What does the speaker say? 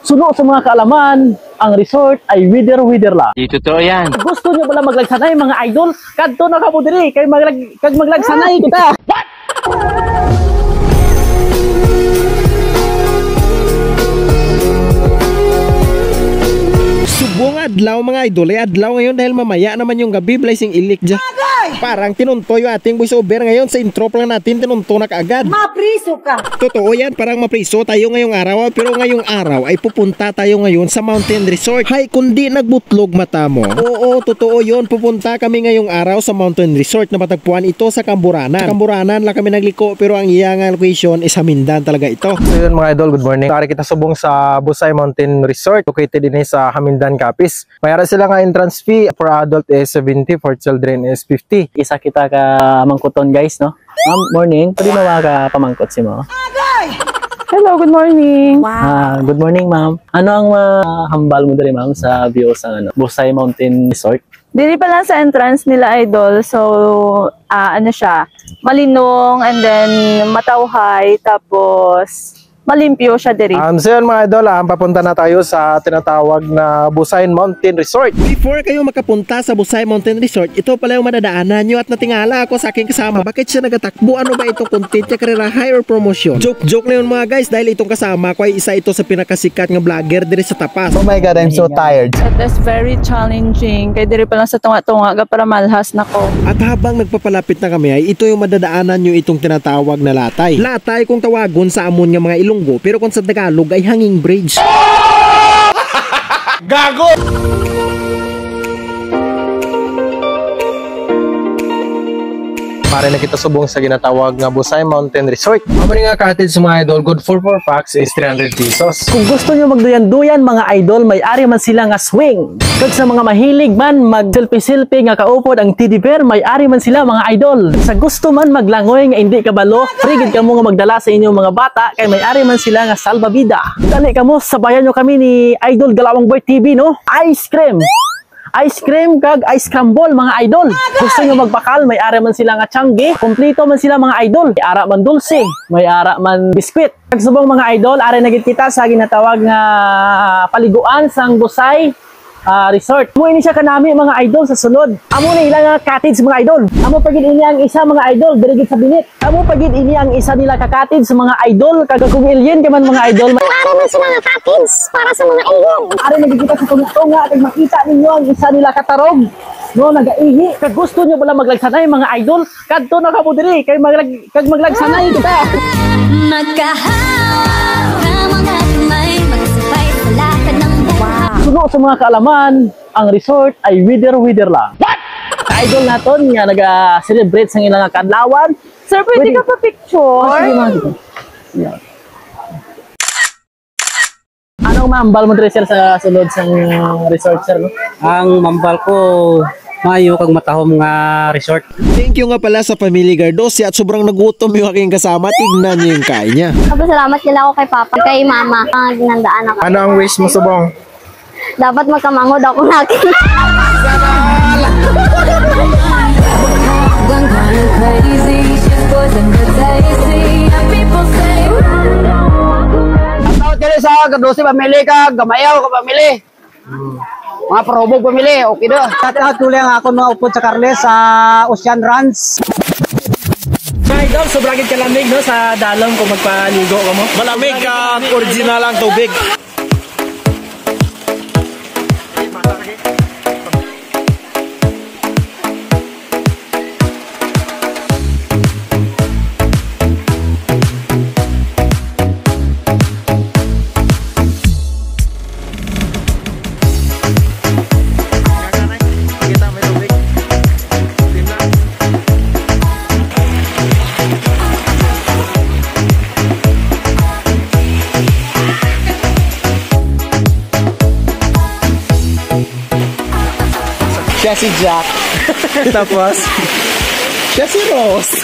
Suno sa mga kaalaman, ang resort ay wither lang. Di totoo yan. Gusto nyo pala maglagsanay mga idol? Kadto na kamo diri kay maglagsanay kita. Subong adlaw mga idol, ay adlaw ngayon dahil mamaya naman yung gabi blessing ilik dyan. Parang tinunto yung ating voiceover ngayon sa intro pa lang natin, tinunto na kaagad. Mapriso ka! Totoo yan, parang mapriso tayo ngayong araw, pero ngayong araw ay pupunta tayo ngayon sa Mountain Resort. Hay, kundi nagbutlog mata mo. Oo, totoo yun, pupunta kami ngayong araw sa Mountain Resort na matagpuan ito sa Camburanan. Camburanan lang kami nagliko, pero ang iyang location is Hamindan talaga ito. So yun mga idol, good morning. Tari kita subong sa Busay Mountain Resort, located din sa Hamindan, Capiz. Mayroon sila nga entrance fee, for adult is 70, for children is 50. Isa kita ka mangkuton guys, no? Ma'am, morning. Pwede mo ka pamangkot si mo? Hello, good morning. Wow. Good morning, ma'am. Ano ang hambal mo dali, ma'am, sa view sa Busay Mountain Resort? Dili pa lang sa entrance nila idol. So, ano siya, malinong and then matawhay tapos malimpyo siya diri. So yun mga idol, papunta na tayo sa tinatawag na Busay Mountain Resort. Before kayo makapunta sa Busay Mountain Resort, ito pala yung madadaanan nyo at natingala ako sa aking kasama. Bakit siya nagatakbo? Ano ba itong content niya? Karera high or promotion? Joke na yun mga guys, dahil itong kasama ko ay isa ito sa pinakasikat ng vlogger diri sa Tapas. Oh my god, I'm so tired. It is very challenging. Kaya diri pa lang sa tunga-tunga para malhas na ko. At habang nagpapalapit na kami ay ito yung madadaanan nyo itong tinatawag na latay. Latay kung tawagon sa amon nga mga Ilonggo, pero kung sa Tagalog ay hanging bridge. Gago! Pare na kita subong sa ginatawag nga Busay Mountain Resort. Mabari nga cottage mga idol, good for 4 packs is 300 pesos. Kung gusto nyo magduyan-duyan mga idol, may ari man sila nga swing. Kag sa mga mahilig man mag-selfie-selfie nga kaupod ang teddy bear, may ari man sila mga idol. Sa gusto man maglangoy nga hindi kabalo, free gid kamo nga magdala sa inyong mga bata kay may ari man sila nga salbabida. Dali kamo, sabayan nyo kami ni Idol Galawang Boy TV, no? Ice cream kag ice crumble mga idol. Gusto nyo magbakal, may ara man sila nga tiyangge. Kompleto man sila mga idol. May ara man dulce, may ara man biskwit. Pagsubong mga idol, ara nagit kita sa ginatawag nga paliguan sang Busay Resort. Amo ini siya kanami mga idol sa sulod. Amo na ilang cottage mga idol. Amo pagid ini ang isa mga idol diri sa binit. Amo pagid ini ang isa nila ka cottage sa mga idol kag kung alien ka man mga idol. Para man sila nga cottage para sa mga alien. Ari nagkita sa tunga kag makita ninyo ang isa nila katarog. No, nagaihi. Kag gusto nyo pala maglagsanay mga idol, kadto na kamo diri kay maglagsanay kita. Magkahawa ng mga kamay, magsabay sa lakad ng buwan. Suno sa mga kaalaman, ang resort ay wither lang. What? Idol naton nga naga-celebrate sa ilang kadlawan. Sir, pwede ka pa picture? Sige mga dito. Yeah. Anong mambal mo diri sir sa sulod sa resort sir, no? Ang mambal ko mayo kag matahom nga resort. Thank you nga pala sa Family Gardosi at sobrang nagutom yung aking kasama. Tignan niyo yung kain niya. Salamat nila ako kay Papa, kay Mama. Ginandaan ako. Ano ang wish mo subong? Dapat magkamangod ako natin. Tawag diri sa Gardosi pamili ka, gamayaw ka pamili. Mga parobog pamili, okay do. At tuloy ang ako mga upod sa Carles sa Ocean Runs. Mga idol, sobrang kalamig no sa dalong kung magpaligo ka mo. Malamig ka, original ang tubig. Siya si Jack. Tapos, siya si Rose.